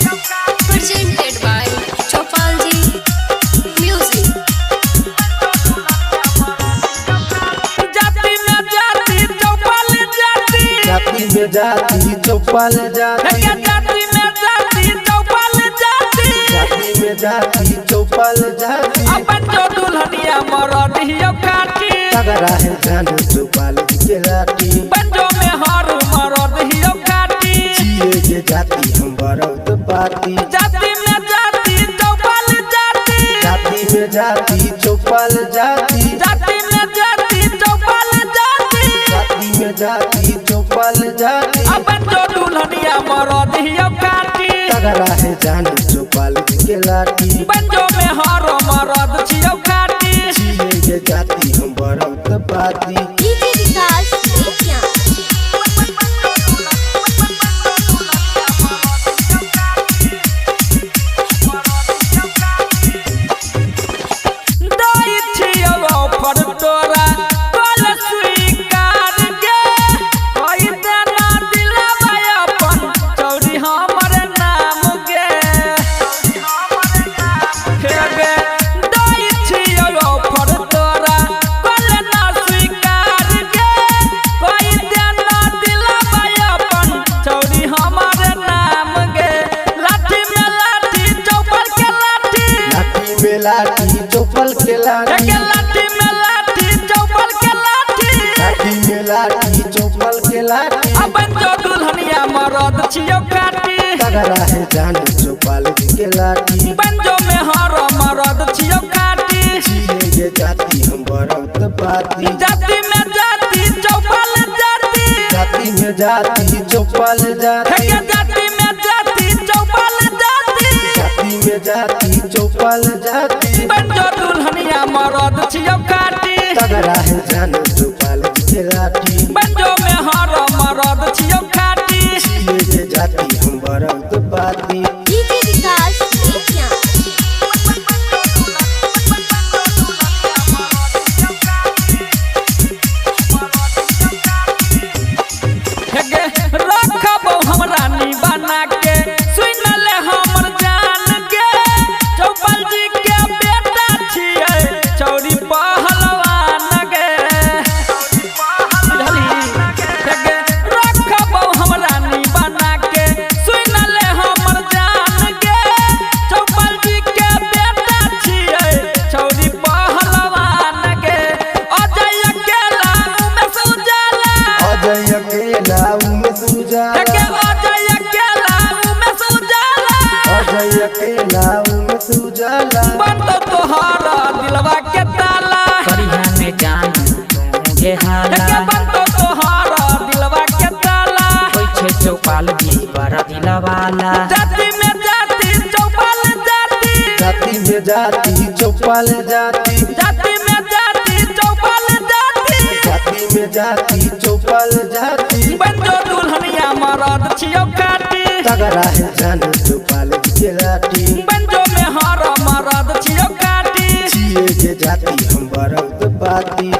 Presented by Chopalji Music. जाति में जाति चौपाल जाति जाति में जाति चौपाल जाति जाति में जाति चौपाल जाति जाति में जाति चौपाल जाति अपन जो दुल्हनिया मरद हियो काटी तगड़ा है जान चौपाल के लाठी बंजो में हर मरद हियो काटी जिए ये जाति हम बरौत पाती जाति में जाति चौपाल जाति जाति में जाति चौपाल जाति जाति में जाति चौपाल जाति जाति में जाति चौपाल जाति अपन जो दुल्हनिया मरद हियो काटी तगड़ा है जान चौपाल के लाठी बंजो में हर मरद छियो काटी जिए ये जाति हम बरौत पाती DJ Vikas Media. दाई छियो पर तोरा कल स्वीकार के कोई देना दिलवा अपन चौरी हमर नाम के हे गे दाई छियो पर तोरा कल ना स्वीकार के कोई देना दिलवा अपन चौरी हमर नाम के लाठी में लाठी चौपल के लाठी लाठी में लाठी चौपल के लाठी के लाठी में लाठी चौपल के लाठी लाठी में लाठी चौपल के लाठी अपन जो दुल्हनिया मरद छियो काटी तगड़ा है जान चौपाल के लाठी बंजो में हर मरद छियो काटी जिए ये जाति हम बरौत पाती जाति में जाति चौपल जाति जाति में जाति चौपाल जाति के जाति में जाति चौपल जाति जाति में जाति चौपाल जाति बंजो दुल्हनिया मरद छियो काटी तगड़ा है जान चौपाल के लाठी बंजो में हर मरद छियो काटी जिए ये जाति हम बरौत पाती DJ Vikas Media. हेगे रखबो हमरा नी बना के सुन ले हमर जान के चौपल जी के बेटा छियै चौरी पहलवान गे बुझली हेगे रखबो हमरा नी बना के सुन ले हमर जान के चौपल जी के बेटा छियै चौरी पहलवान गे अजय अकेला में सुजाला अजय अकेला में सुजाला के अजय अकेला में सुजाला अजय अकेला में सुजाला बंद तोहरा दिलवा के ताला करिया में जान मुझे हाला के बंद तोहरा दिलवा के ताला कोई छे चौपाल भी बड़ा दिलवाला जाति में जाति चौपाल जाति जाति में जाति चौपाल जाति जाति में जाति चौपाल जाति जाति में जाति चौपाल जाति बंजो दुल्हनिया मरद छियो काटी तगड़ा है जान चौपाल के लाठी बंजो में हर मरद छियो काटी जिए ये जाति हम बरौत पाती